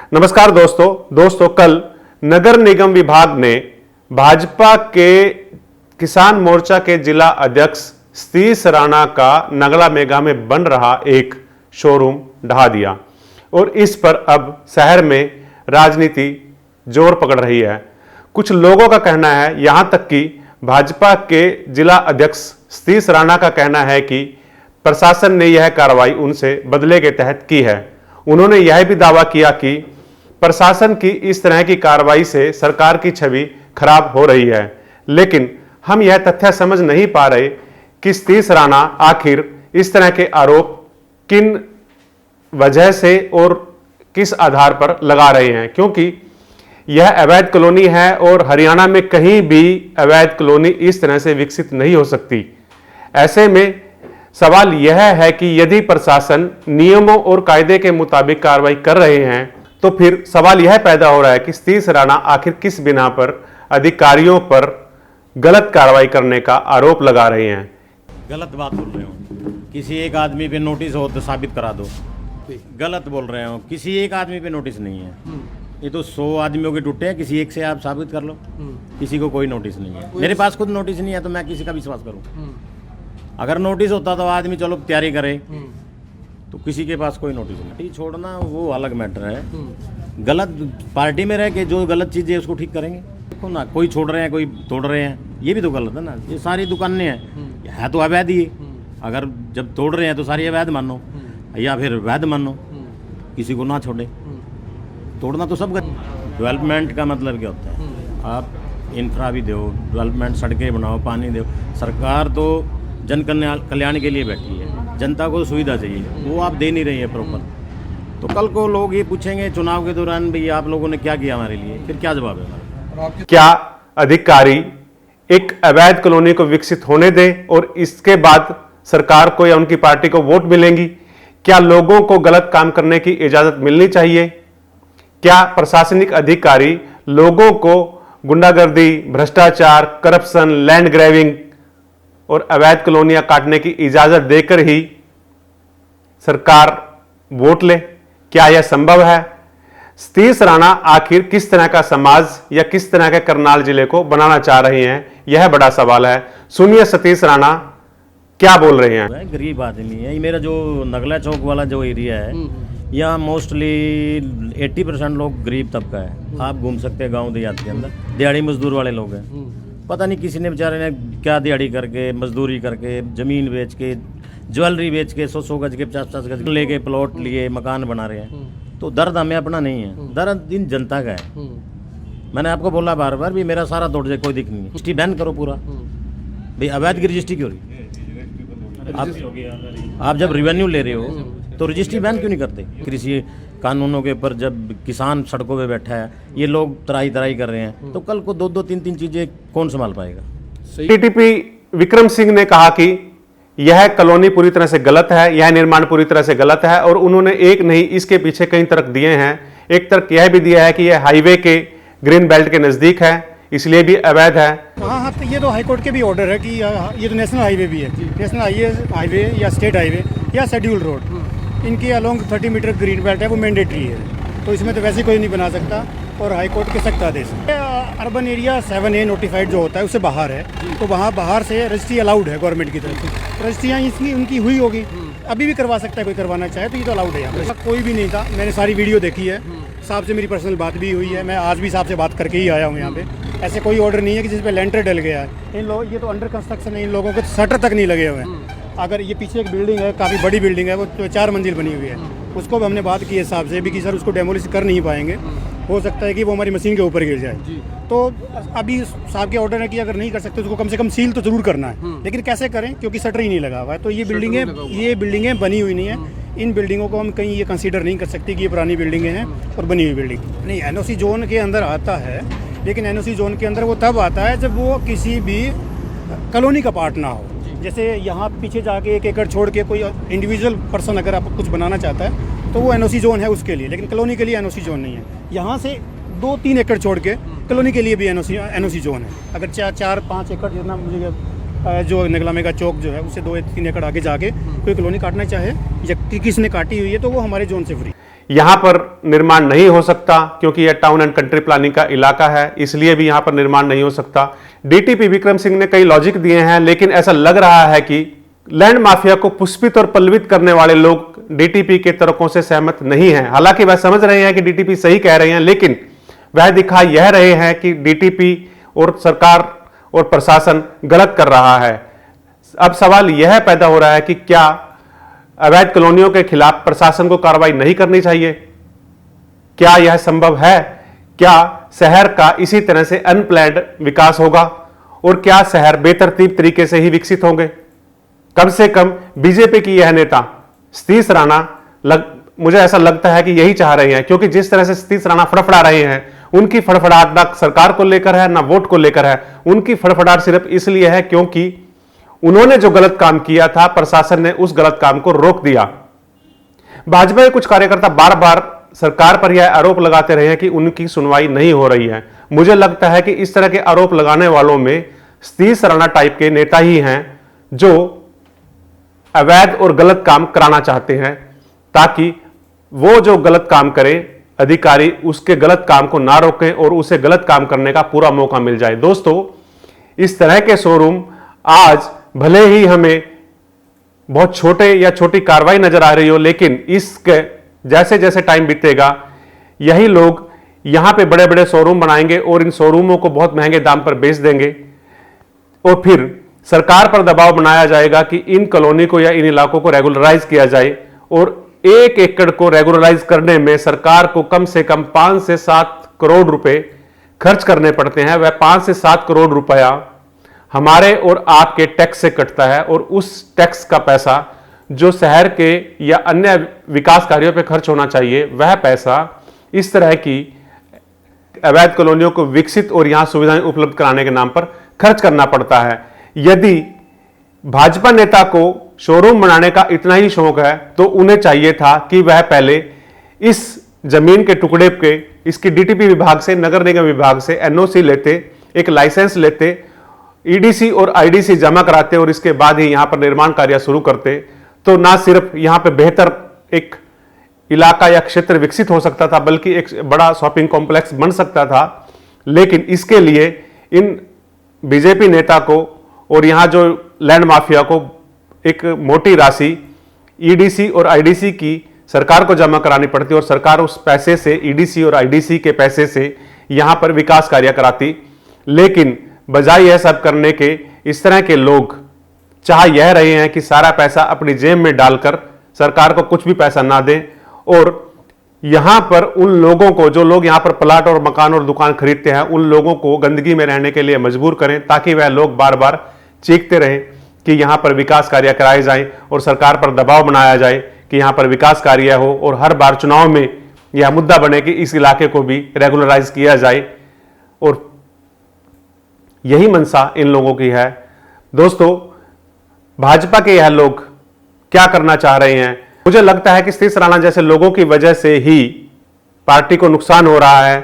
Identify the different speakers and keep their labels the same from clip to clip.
Speaker 1: नमस्कार दोस्तों कल नगर निगम विभाग ने भाजपा के किसान मोर्चा के जिला अध्यक्ष सतीश राणा का नगला मेगा में बन रहा एक शोरूम ढहा दिया और इस पर अब शहर में राजनीति जोर पकड़ रही है। कुछ लोगों का कहना है, यहां तक कि भाजपा के जिला अध्यक्ष सतीश राणा का कहना है कि प्रशासन ने यह कार्रवाई उनसे बदले के तहत की है। उन्होंने यह भी दावा किया कि प्रशासन की इस तरह की कार्रवाई से सरकार की छवि खराब हो रही है, लेकिन हम यह तथ्य समझ नहीं पा रहे कि सतीश राणा आखिर इस तरह के आरोप किन वजह से और किस आधार पर लगा रहे हैं, क्योंकि यह अवैध कॉलोनी है और हरियाणा में कहीं भी अवैध कॉलोनी इस तरह से विकसित नहीं हो सकती। ऐसे में सवाल यह है कि यदि प्रशासन नियमों और कायदे के मुताबिक कार्रवाई कर रहे हैं तो फिर सवाल यह पैदा हो रहा है कि सतीश राणा आखिर किस बिना पर अधिकारियों पर गलत कार्रवाई करने का आरोप लगा रहे हैं।
Speaker 2: गलत बात बोल रहे हो, किसी एक आदमी पे नोटिस हो तो साबित करा दो। गलत बोल रहे हो, किसी एक आदमी पे नोटिस नहीं है। ये तो 100 आदमियों के टूटे हैं, किसी एक से आप साबित कर लो। किसी को कोई नोटिस नहीं है। मेरे पास खुद नोटिस नहीं है तो मैं किसी का विश्वास करूं? अगर नोटिस होता तो आदमी चलो तैयारी करे, तो किसी के पास कोई नोटिस नहीं। छोड़ना वो अलग मैटर है। गलत पार्टी में रह के जो गलत चीज़ है उसको ठीक करेंगे। देखो ना, कोई छोड़ रहे हैं, कोई तोड़ रहे हैं, ये भी तो गलत है ना। ये सारी दुकानें हैं, है तो अवैध ही। अगर जब तोड़ रहे हैं तो सारी अवैध मानो या फिर वैध मानो, किसी को ना छोड़े। तोड़ना तो सब डेवलपमेंट का मतलब क्या होता है? आप इंफ्रा भी दो, डेवलपमेंट, सड़कें बनाओ, पानी दो। सरकार तो जन कल्याण के लिए बैठी है, जनता को सुविधा चाहिए, वो आप दे नहीं रही है प्रॉपर। तो कल को लोग ये पूछेंगे चुनाव के दौरान भी आप लोगों ने क्या किया हमारे लिए, फिर क्या जवाब है हमारा?
Speaker 1: क्या अधिकारी एक अवैध कॉलोनी को विकसित होने दे और इसके बाद सरकार को या उनकी पार्टी को वोट मिलेंगी? क्या लोगों को गलत काम करने की इजाजत मिलनी चाहिए? क्या प्रशासनिक अधिकारी लोगों को गुंडागर्दी, भ्रष्टाचार, करप्शन, लैंड ग्रैबिंग और अवैध कॉलोनियां काटने की इजाजत देकर ही सरकार वोट ले? क्या यह संभव है? सतीश राणा आखिर किस तरह का समाज या किस तरह के करनाल जिले को बनाना चाह रहे हैं, यह बड़ा सवाल है। सुनिए सतीश राणा क्या बोल रहे हैं।
Speaker 2: गरीब आदमी है। मेरा जो नगला चौक वाला जो एरिया है, यहाँ मोस्टली 80% लोग गरीब तबका है। आप घूम सकते हैं गांव देहात के अंदर, दिहाड़ी मजदूर वाले लोग हैं। पता नहीं किसी ने बेचारे ने क्या दिहाड़ी करके, मजदूरी करके, जमीन बेच के, ज्वेलरी बेच के 100 गज के 50 गज लेके प्लॉट लिए मकान बना रहे हैं। तो दर्द हमें अपना नहीं है, दर्द इन जनता का है। मैंने आपको बोला बार बार भी, मेरा सारा तोड़ जाए, कोई दिक्कत नहीं है। रजिस्ट्री बैन करो पूरा। भाई अवैध की रजिस्ट्री क्यों रही? आप जब रेवेन्यू ले रहे हो तो रजिस्ट्री बैन क्यों नहीं करते? कृषि कानूनों के ऊपर जब किसान सड़कों पे बैठा है, ये लोग तराई कर रहे हैं, तो कल को 2-2, 3-3 चीजें कौन संभाल पाएगा?
Speaker 1: टीटीपी विक्रम सिंह ने कहा कि यह कॉलोनी पूरी तरह से गलत है, यह निर्माण पूरी तरह से गलत है और उन्होंने एक नहीं इसके पीछे कई तर्क दिए हैं। एक तर्क यह भी दिया है कि यह हाईवे के ग्रीन बेल्ट के नजदीक है, इसलिए भी अवैध है।
Speaker 3: हाँ, तो ये तो हाईकोर्ट के भी ऑर्डर है कि ये तो नेशनल हाईवे भी है, नेशनल हाईवे या स्टेट हाईवे या शेड्यूल रोड, इनके अलोंग 30 मीटर ग्रीन बेल्ट है, वो मैंडेटरी है। तो इसमें तो वैसे कोई नहीं बना सकता और हाईकोर्ट के सख्त आदेश है। अर्बन एरिया 7A नोटिफाइड जो होता है उससे बाहर है, तो वहाँ बाहर से रजिस्ट्री अलाउड है गवर्नमेंट की तरफ से। रजिस्ट्रियाँ इसकी उनकी हुई होगी, अभी भी करवा सकता है कोई करवाना चाहे, तो ये तो अलाउड है यहाँ। कोई भी नहीं था, मैंने सारी वीडियो देखी है, साहब से मेरी पर्सनल बात भी हुई है, मैं आज भी साहब से बात करके ही आया हूँ यहाँ पे। ऐसे कोई ऑर्डर नहीं है कि जिस पे लेंटर डल गया है। इन लोग, ये तो अंडर कंस्ट्रक्शन है, इन लोगों के शटर तक नहीं लगे हुए हैं। अगर ये पीछे एक बिल्डिंग है, काफ़ी बड़ी बिल्डिंग है, वो तो 4 मंजिल बनी हुई है, उसको भी हमने बात की है साहब से भी कि सर उसको डेमोलिश कर नहीं पाएंगे, हो सकता है कि वो हमारी मशीन के ऊपर गिर जाए। तो अभी साहब के ऑर्डर है कि अगर नहीं कर सकते उसको कम से कम सील तो जरूर करना है, लेकिन कैसे करें क्योंकि शटर ही नहीं लगा हुआ है। तो ये बिल्डिंगें बनी हुई नहीं है। इन बिल्डिंगों को हम कहीं ये कंसीडर नहीं कर सकते कि ये पुरानी बिल्डिंगें हैं और बनी हुई बिल्डिंग नहीं। एनओसी जोन के अंदर आता है, लेकिन एनओसी जोन के अंदर वो तब आता है जब वो किसी भी कॉलोनी का पार्ट ना हो। जैसे यहाँ पीछे जाके 1 एकड़ छोड़ के कोई इंडिविजुअल पर्सन अगर आप कुछ बनाना चाहता है तो वो एनओसी जोन है उसके लिए, लेकिन कॉलोनी के लिए एनओसी जोन नहीं है। यहाँ से 2-3 एकड़ छोड़ के कॉलोनी के लिए भी एनओसी जोन है। अगर 4-5 एकड़ जितना मुझे जो नगला मेगा चौक जो है उससे 2-3 एकड़ आगे जाके कोई कॉलोनी काटना चाहे या किसी ने काटी हुई है तो वो हमारे जोन से फ्री।
Speaker 1: यहां पर निर्माण नहीं हो सकता क्योंकि यह टाउन एंड कंट्री प्लानिंग का इलाका है, इसलिए भी यहां पर निर्माण नहीं हो सकता। डीटीपी विक्रम सिंह ने कई लॉजिक दिए हैं, लेकिन ऐसा लग रहा है कि लैंड माफिया को पुष्पित और पल्लवित करने वाले लोग डीटीपी के तर्कों से सहमत नहीं हैं। हालांकि वह समझ रहे हैं कि डीटीपी सही कह रहे हैं, लेकिन वह दिखा यह रहे हैं कि डीटीपी और सरकार और प्रशासन गलत कर रहा है। अब सवाल यह पैदा हो रहा है कि क्या अवैध कॉलोनियों के खिलाफ प्रशासन को कार्रवाई नहीं करनी चाहिए? क्या यह संभव है? क्या शहर का इसी तरह से अनप्लैन्ड विकास होगा और क्या शहर बेतरतीब तरीके से ही विकसित होंगे? कम से कम बीजेपी की यह नेता सतीश राणा मुझे ऐसा लगता है कि यही चाह रहे हैं, क्योंकि जिस तरह से सतीश राणा फड़फड़ा रहे हैं, उनकी फड़फड़ाहट ना सरकार को लेकर है ना वोट को लेकर है। उनकी फड़फड़ाहट सिर्फ इसलिए है क्योंकि उन्होंने जो गलत काम किया था प्रशासन ने उस गलत काम को रोक दिया। भाजपा के कुछ कार्यकर्ता बार बार सरकार पर यह आरोप लगाते रहे हैं कि उनकी सुनवाई नहीं हो रही है। मुझे लगता है कि इस तरह के आरोप लगाने वालों में सतीश राणा टाइप के नेता ही हैं जो अवैध और गलत काम कराना चाहते हैं, ताकि वो जो गलत काम करे अधिकारी उसके गलत काम को ना रोकें और उसे गलत काम करने का पूरा मौका मिल जाए। दोस्तों, इस तरह के शोरूम आज भले ही हमें बहुत छोटे या छोटी कार्रवाई नजर आ रही हो, लेकिन इसके जैसे जैसे टाइम बीतेगा यही लोग यहां पे बड़े बड़े शोरूम बनाएंगे और इन शोरूमों को बहुत महंगे दाम पर बेच देंगे और फिर सरकार पर दबाव बनाया जाएगा कि इन कॉलोनी को या इन इलाकों को रेगुलराइज किया जाए। और 1 एकड़ को रेगुलराइज करने में सरकार को कम से कम 5 से 7 करोड़ रुपए खर्च करने पड़ते हैं। वह 5 से 7 करोड़ रुपया हमारे और आपके टैक्स से कटता है और उस टैक्स का पैसा जो शहर के या अन्य विकास कार्यों पर खर्च होना चाहिए, वह पैसा इस तरह की अवैध कॉलोनियों को विकसित और यहां सुविधाएं उपलब्ध कराने के नाम पर खर्च करना पड़ता है। यदि भाजपा नेता को शोरूम बनाने का इतना ही शौक है तो उन्हें चाहिए था कि वह पहले इस जमीन के टुकड़े के इसकी डीटीपी विभाग से, नगर निगम विभाग से एनओसी लेते, एक लाइसेंस लेते, ईडीसी और आईडीसी जमा कराते और इसके बाद ही यहां पर निर्माण कार्य शुरू करते, तो ना सिर्फ यहां पर बेहतर एक इलाका या क्षेत्र विकसित हो सकता था बल्कि एक बड़ा शॉपिंग कॉम्प्लेक्स बन सकता था। लेकिन इसके लिए इन बीजेपी नेता को और यहां जो लैंड माफिया को एक मोटी राशि ईडीसी और आईडीसी की सरकार को जमा करानी पड़ती और सरकार उस पैसे से, ईडीसी और आईडीसी के पैसे से यहां पर विकास कार्य कराती। लेकिन बजाय यह सब करने के इस तरह के लोग चाह यह रहे हैं कि सारा पैसा अपनी जेब में डालकर सरकार को कुछ भी पैसा ना दें और यहां पर उन लोगों को, जो लोग यहां पर प्लाट और मकान और दुकान खरीदते हैं, उन लोगों को गंदगी में रहने के लिए मजबूर करें ताकि वह लोग बार बार चीखते रहें कि यहां पर विकास कार्य कराए जाएं और सरकार पर दबाव बनाया जाए कि यहां पर विकास कार्य हो और हर बार चुनाव में यह मुद्दा बने कि इस इलाके को भी रेगुलराइज किया जाए। और यही मंशा इन लोगों की है। दोस्तों, भाजपा के यह लोग क्या करना चाह रहे हैं? मुझे लगता है कि सतीश राणा जैसे लोगों की वजह से ही पार्टी को नुकसान हो रहा है।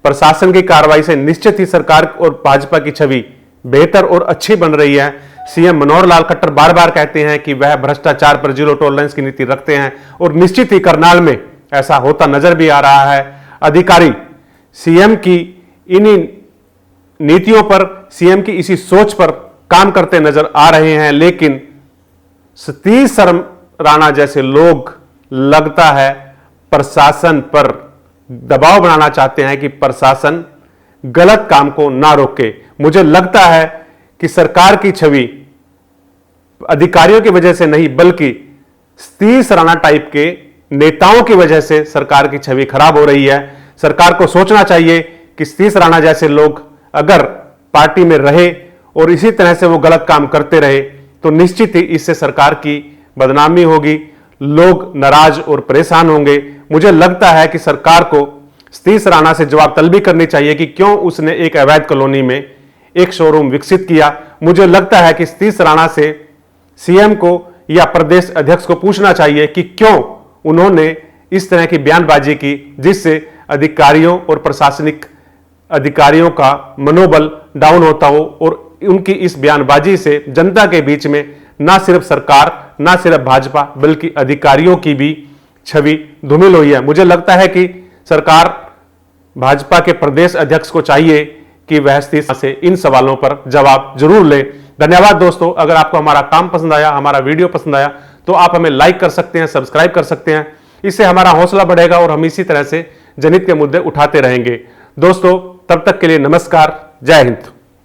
Speaker 1: प्रशासन की कार्रवाई से निश्चित ही सरकार और भाजपा की छवि बेहतर और अच्छी बन रही है। सीएम मनोहर लाल खट्टर बार बार कहते हैं कि वह भ्रष्टाचार पर जीरो टॉलरेंस की नीति रखते हैं और निश्चित ही करनाल में ऐसा होता नजर भी आ रहा है। अधिकारी सीएम की इन्हीं नीतियों पर, सीएम की इसी सोच पर काम करते नजर आ रहे हैं। लेकिन सतीश राणा जैसे लोग लगता है प्रशासन पर दबाव बनाना चाहते हैं कि प्रशासन गलत काम को ना रोके। मुझे लगता है कि सरकार की छवि अधिकारियों की वजह से नहीं बल्कि सतीश राणा टाइप के नेताओं की वजह से सरकार की छवि खराब हो रही है। सरकार को सोचना चाहिए कि सतीश राणा जैसे लोग अगर पार्टी में रहे और इसी तरह से वो गलत काम करते रहे तो निश्चित ही इससे सरकार की बदनामी होगी, लोग नाराज और परेशान होंगे। मुझे लगता है कि सरकार को सतीश राणा से जवाब तलबी करनी चाहिए कि क्यों उसने एक अवैध कॉलोनी में एक शोरूम विकसित किया। मुझे लगता है कि सतीश राणा से सीएम को या प्रदेश अध्यक्ष को पूछना चाहिए कि क्यों उन्होंने इस तरह की बयानबाजी की जिससे अधिकारियों और प्रशासनिक अधिकारियों का मनोबल डाउन होता हो और उनकी इस बयानबाजी से जनता के बीच में ना सिर्फ सरकार, ना सिर्फ भाजपा बल्कि अधिकारियों की भी छवि धूमिल हुई है। मुझे लगता है कि सरकार, भाजपा के प्रदेश अध्यक्ष को चाहिए कि वह स्थिति से इन सवालों पर जवाब जरूर ले। धन्यवाद दोस्तों। अगर आपको हमारा काम पसंद आया, हमारा वीडियो पसंद आया, तो आप हमें लाइक कर सकते हैं, सब्सक्राइब कर सकते हैं। इससे हमारा हौसला बढ़ेगा और हम इसी तरह से जनहित के मुद्दे उठाते रहेंगे। दोस्तों, तब तक के लिए नमस्कार। जय हिंद।